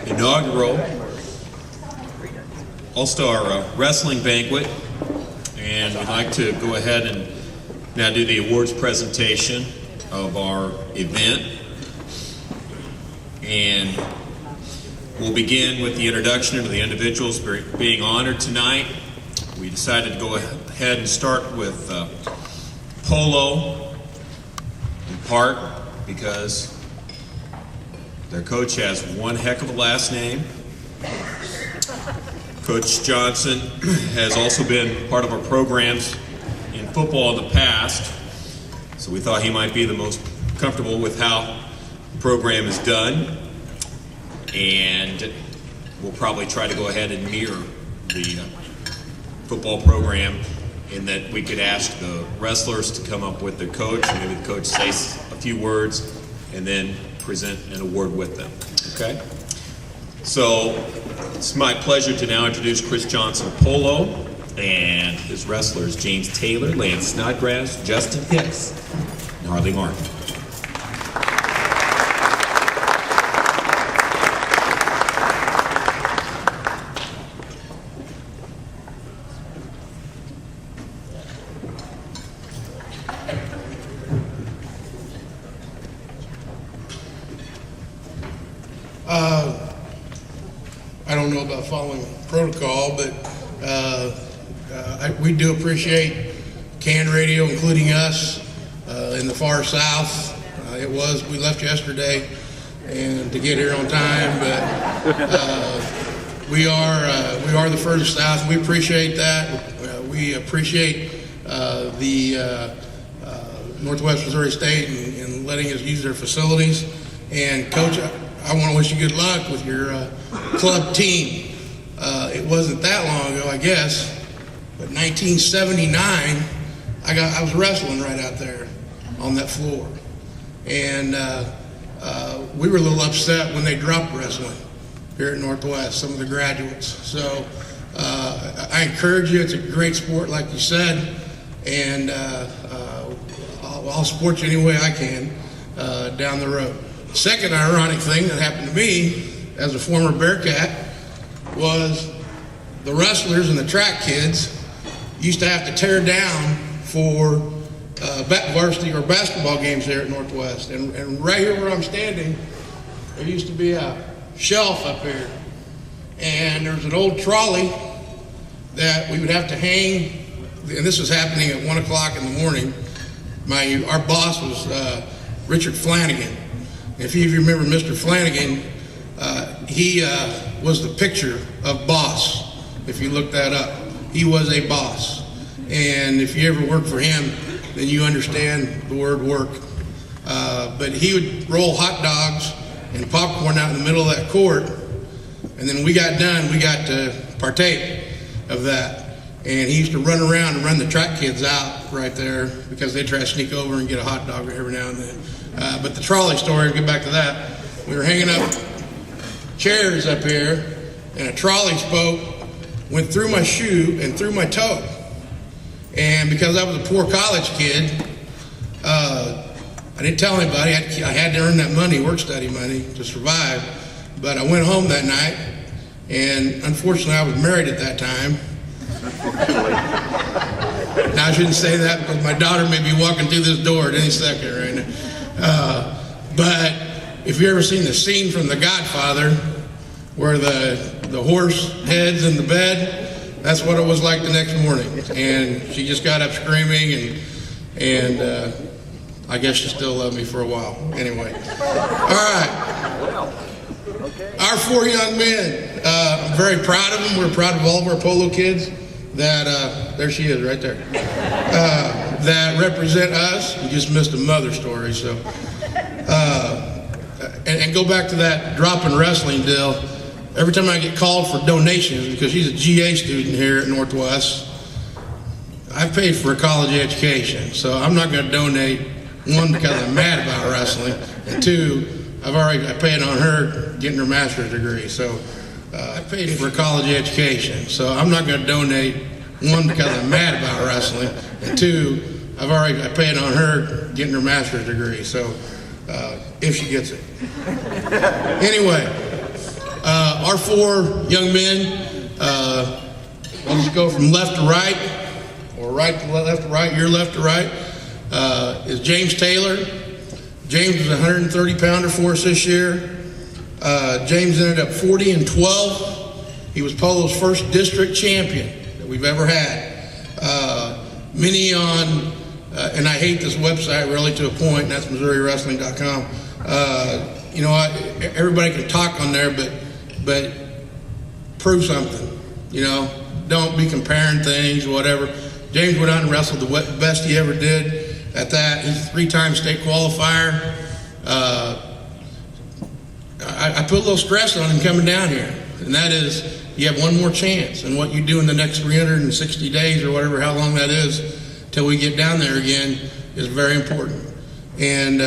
inaugural All-Star Wrestling Banquet, and we'd like to go ahead and now do the awards presentation of our event. And we'll begin with the introduction of the individuals being honored tonight. We decided to go ahead and start with polo, in part because their coach has one heck of a last name. Coach Johnson has also been part of our programs in football in the past, so we thought he might be the most comfortable with how the program is done, and we'll probably try to go ahead and mirror the football program in that we could ask the wrestlers to come up with their coach, and maybe the coach says a few words and then present an award with them. Okay? So it's my pleasure to now introduce Chris Johnson Polo and his wrestlers James Taylor, Lance Snodgrass, Justin Hicks, and Harley Martin. I don't know about following protocol, but we do appreciate KAAN Radio, including us in the far south. We left yesterday and to get here on time, but we are the furthest south. We appreciate that. We appreciate the Northwest Missouri State and letting us use their facilities. And Coach, I want to wish you good luck with your club team. It wasn't that long ago, I guess, but 1979, I was wrestling right out there on that floor. And we were a little upset when they dropped wrestling here at Northwest, some of the graduates. So I encourage you. It's a great sport, like you said, and I'll support you any way I can down the road. Second ironic thing that happened to me as a former Bearcat was the wrestlers and the track kids used to have to tear down for varsity or basketball games there at Northwest. And right here where I'm standing, there used to be a shelf up here. And there was an old trolley that we would have to hang, and this was happening at 1 o'clock in the morning. Our boss was Richard Flanagan. If you remember Mr. Flanagan, he was the picture of boss. If you look that up, he was a boss. And if you ever worked for him, then you understand the word work. But he would roll hot dogs and popcorn out in the middle of that court. And then we got done, we got to partake of that. And he used to run around and run the track kids out right there because they try to sneak over and get a hot dog every now and then. But the trolley story, get back to that. We were hanging up chairs up here, and a trolley spoke, went through my shoe and through my toe. And because I was a poor college kid, I didn't tell anybody. I had to earn that money, work study money, to survive. But I went home that night, and unfortunately I was married at that time. Now I shouldn't say that because my daughter may be walking through this door at any second right now. But if you've ever seen the scene from The Godfather where the horse heads in the bed, that's what it was like the next morning. And she just got up screaming, and I guess she still loved me for a while. Anyway. All right. Our four young men, I'm very proud of them. We're proud of all of our polo kids that, there she is right there, that represent us. We just missed a mother story, so. And go back to that drop in wrestling deal. Every time I get called for donations, because she's a GA student here at Northwest, I've paid for a college education, so I'm not going to donate, one, because I'm mad about wrestling, and two, I paid on her getting her master's degree, so I paid for a college education, so I'm not going to donate, one, because I'm mad about wrestling, and two, I paid on her getting her master's degree, so if she gets it. Anyway, Our four young men, I'll just go from left to right, or right to left to right, your left to right, is James Taylor. James was a 130-pounder for us this year. James ended up 40-12. He was Polo's first district champion that we've ever had. Many on, and I hate this website really to a point, and that's MissouriWrestling.com. You know, everybody can talk on there, but prove something. You know, don't be comparing things or whatever. James went out and wrestled the best he ever did at that. He's a 3-time state qualifier. I put a little stress on him coming down here, and that is you have one more chance, and what you do in the next 360 days or whatever, how long that is, till we get down there again, is very important. And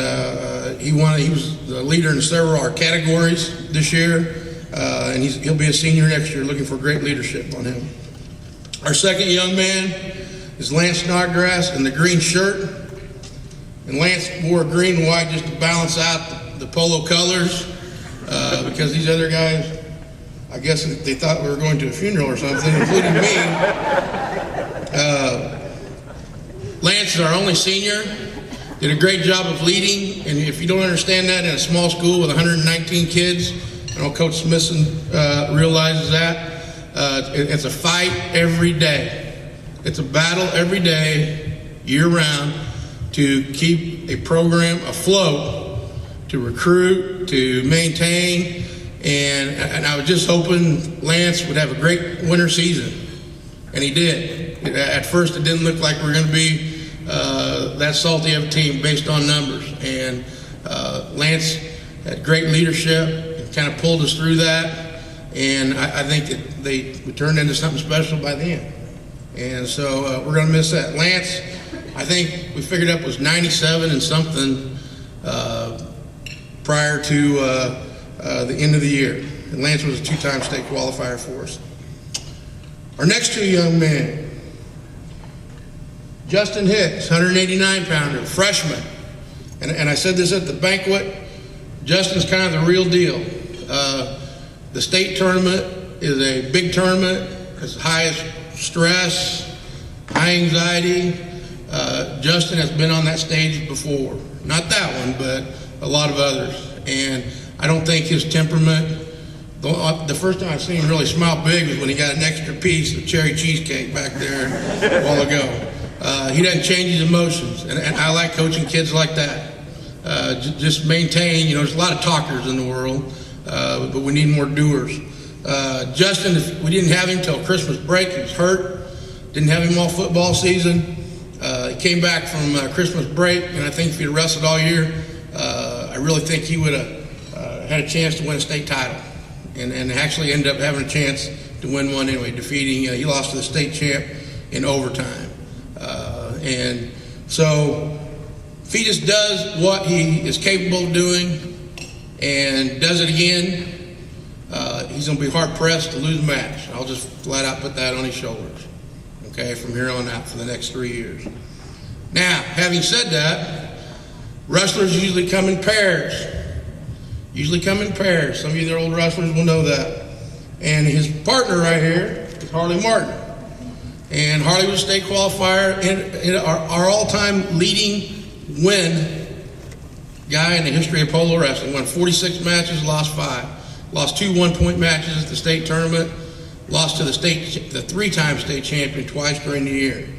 he was the leader in several of our categories this year, and he'll be a senior next year. Looking for great leadership on him. Our second young man is Lance Snodgrass in the green shirt, and Lance wore green and white just to balance out the polo colors, because these other guys, I guess they thought we were going to a funeral or something, including me. Lance is our only senior. Did a great job of leading, and if you don't understand that in a small school with 119 kids, I know Coach Smithson realizes that, it's a fight every day. It's a battle every day, year-round, to keep a program afloat, to recruit, to maintain, and I was just hoping Lance would have a great winter season, and he did. At first, it didn't look like we were going to be that salty of a team based on numbers, and Lance had great leadership and kind of pulled us through that, and I think that we turned into something special by the end, and so we're going to miss that. Lance, I think we figured up was 97 and something prior to the end of the year, and Lance was a 2-time state qualifier for us. Our next two young men, Justin Hicks, 189-pounder, freshman. And I said this at the banquet, Justin's kind of the real deal. The state tournament is a big tournament. It's highest stress, high anxiety. Justin has been on that stage before. Not that one, but a lot of others. And I don't think his temperament, the first time I seen him really smile big was when he got an extra piece of cherry cheesecake back there a while ago. He doesn't change his emotions, and I like coaching kids like that. Just maintain, you know, there's a lot of talkers in the world, but we need more doers. Justin, we didn't have him till Christmas break. He was hurt. Didn't have him all football season. He came back from Christmas break, and I think if he'd wrestled all year, I really think he would have had a chance to win a state title, and actually ended up having a chance to win one anyway, defeating, he lost to the state champ in overtime. And so if he just does what he is capable of doing and does it again, he's going to be hard-pressed to lose a match. I'll just flat out put that on his shoulders, okay, from here on out for the next 3 years. Now, having said that, wrestlers usually come in pairs. Some of you that are old wrestlers will know that. And his partner right here is Harley Martin. And Harley was a state qualifier and our all-time leading win guy in the history of polo wrestling. Won 46 matches, lost 5. Lost 2 one-point matches at the state tournament. Lost to the 3-time state champion twice during the year.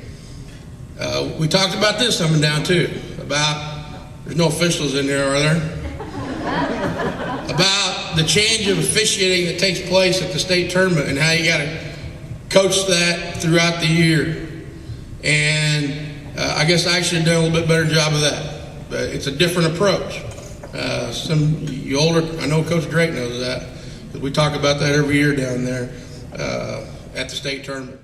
We talked about this coming down too. There's no officials in there, are there? About the change of officiating that takes place at the state tournament and how you got to coach that throughout the year. And I guess I should have done a little bit better job of that. But it's a different approach. You older, I know Coach Drake knows that, because we talk about that every year down there at the state tournament.